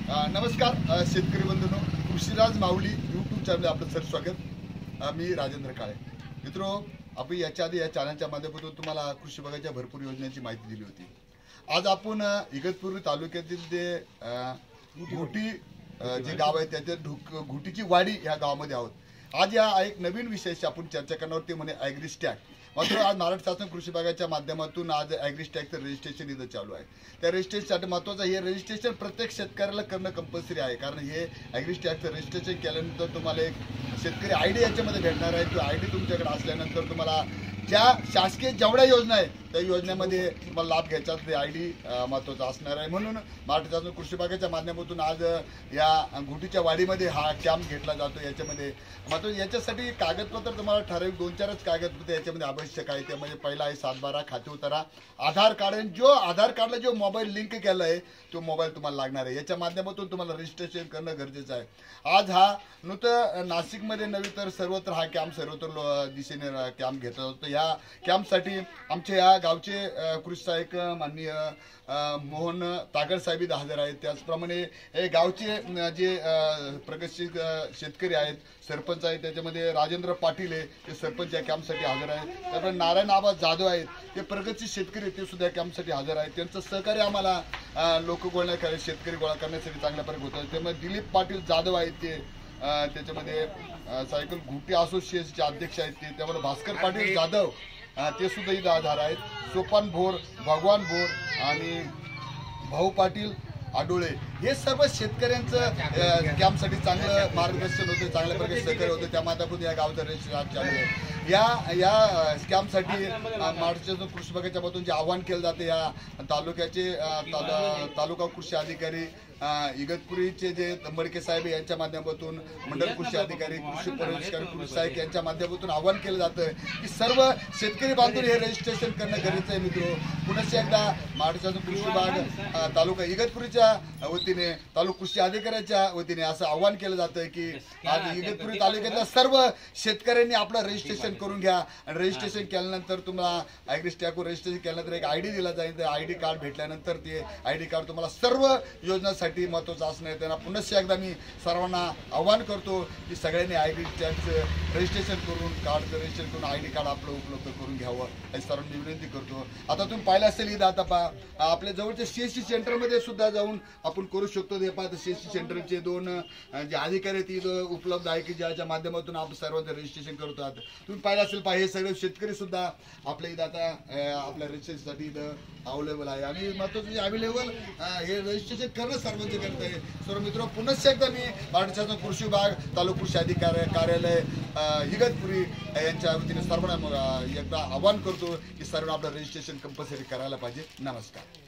नमस्कार शेतकरी बंधूंनो, कृषीराज माऊली YouTube channel आपलं सर स्वागत। मी राजेंद्र काळे। मित्रो, आपण याच्या आधी या चॅनलच्या माध्यमातून तुम्हाला कृषी विभागाच्या भरपूर योजनांची माहिती दिली होती। आज आपण इगतपुरी तालुक्यातील जे घुटी जे गाव आहे त्याच्या घुटीची वाडी या गावामध्ये आहोत। आज या एक नवीन विषयाची आपण चर्चा करणार आहोत, ते म्हणजे ॲग्रिस्टॅक। मात्र आज महाराष्ट्र शासन कृषी विभागाच्या माध्यमातून आज ॲग्रिस्टॅकचं रजिस्ट्रेशन इथं चालू आहे। त्या रजिस्ट्रेशनसाठी महत्त्वाचं हे रजिस्ट्रेशन प्रत्येक शेतकऱ्याला करणं कंपल्सरी आहे, कारण हे ॲग्रिस्टॅकचं रजिस्ट्रेशन केल्यानंतर तुम्हाला एक शेतकरी आय डी याच्यामध्ये भेटणार आहे। तो आय डी तुमच्याकडे असल्यानंतर तुम्हाला ज्या शासकीय जेवढ्या योजना आहेत त्या योजनेमध्ये तुम्हाला लाभ घ्यायचा ते आय डी महत्त्वाचा असणार आहे। म्हणून महाराष्ट्र शासन कृषी विभागाच्या माध्यमातून आज या घुटीच्या वाडीमध्ये हा कॅम्प घेतला जातो। याच्यामध्ये मात्र याच्यासाठी कागदपत्र तुम्हाला ठराविक 2-4च कागदपत्र याच्यामध्ये आवश्यक आहे। त्यामध्ये पहिला आहे 7/12 खाते उतारा, आधार कार्ड, आणि जो आधार कार्डला जो मोबाईल लिंक केला आहे तो मोबाईल तुम्हाला लागणार आहे। याच्या माध्यमातून तुम्हाला रजिस्ट्रेशन करणं गरजेचं आहे। आज हा नुकतं नाशिकमध्ये नव्हे तर सर्वत्र हा कॅम्प सर्वत्र दिशेने कॅम्प घेतला जातो। या कॅम्पसाठी आमचे या गावचे कृषी सहाय्यक माननीय मोहन तागड साहेब इथं हजर आहेत। त्याचप्रमाणे हे गावचे जे प्रगतशील शेतकरी आहेत, सरपंच आहेत, त्याच्यामध्ये राजेंद्र पाटील आहे ते सरपंच या कॅम्पसाठी हजर आहेत। त्यामुळे नारायण आबा जाधव आहेत ते प्रगतशील शेतकरी, ते सुद्धा कॅम्पसाठी हजर आहेत। त्यांचं सहकार्य आम्हाला लोक गोळा करायला, शेतकरी गोळा करण्यासाठी चांगल्या प्रकारे होतं। त्यामुळे दिलीप पाटील जाधव आहेत ते त्याच्यामध्ये सायकल घुटी असोसिएशनचे अध्यक्ष आहेत ते। त्यामुळे भास्कर पाटील जाधव ते सुद्धा इथं आधार आहेत। सोपान भोर, भगवान भोर आणि भाऊ पाटील आडोळे हे सर्व शेतकऱ्यांचं कॅम्पसाठी चांगलं मार्गदर्शन होतं, चांगल्या प्रकारे सहकार्य होतं। त्या माध्यमातून या गावचं रजिस्ट्रेशन चालू आहे। या कॅम्पसाठी महाराष्ट्र कृषी विभागाच्या मधून जे आवाहन केलं जाते, या तालुक्याचे तालुका कृषी अधिकारी इगतपुरीचे जे तंबडके साहेब यांच्या माध्यमातून मंडल कृषी अधिकारी, कृषी पर्यवेक्षक, कृषी सहाय्यक यांच्या माध्यमातून आवाहन केलं जातं की सर्व शेतकरी बांधून हे रजिस्ट्रेशन करणं गरजेचं आहे। मित्रो, पुन्हा एकदा महाराष्ट्र कृषी विभाग तालुका इगतपुरीच्या वतीने, तालुका कृषी अधिकाऱ्याच्या वतीने असं आवाहन केलं जातं की आज इगतपुरी तालुक्यातल्या सर्व शेतकऱ्यांनी आपलं रजिस्ट्रेशन करून घ्या। आणि रजिस्ट्रेशन केल्यानंतर तुम्हाला ॲग्रिस्टॅकवर रजिस्ट्रेशन केल्यानंतर एक आय डी दिला जाईल। आय डी कार्ड भेटल्यानंतर ते आय डी कार्ड तुम्हाला सर्व योजनांसाठी महत्त्वाचं असणार आहे। त्यांना पुन्हा एकदा मी सर्वांना आवाहन करतो की सगळ्यांनी ॲग्रिस्टॅकचं रजिस्ट्रेशन करून, कार्डचं रजिस्ट्रेशन करून आय डी कार्ड आपलं उपलब्ध करून घ्यावं अशी सर्वांनी विनंती करतो। आता तुम्ही पाहिलं असेल इथं आता पहा आपल्या जवळच्या CSC सेंटरमध्ये सुद्धा जाऊन आपण करू शकतो। ते पाहता CSC सेंटरचे 2 जे अधिकारी आहेत इथं उपलब्ध आहे की ज्याच्या माध्यमातून आपण सर्वांचं रजिस्ट्रेशन करतो। आता तुम्ही पाहिलं असेल हे सगळे शेतकरी सुद्धा आपल्या इथं आता आपल्या रजिस्ट्रेशनसाठी इथं अवेलेबल आहे। आणि महत्त्वाचं अवेलेबल हे रजिस्ट्रेशन करणं सर्वांचं करत आहे। सर्व मित्र, पुन्हा एकदा मी महाराष्ट्र शासन कृषी विभाग तालुका कृषी अधिकारी कार्यालय इगतपुरी यांच्या वतीने सर्वांना एकदा आवाहन करतो की सर्वांना आपलं रजिस्ट्रेशन कंपल्सरी करायला पाहिजे। नमस्कार।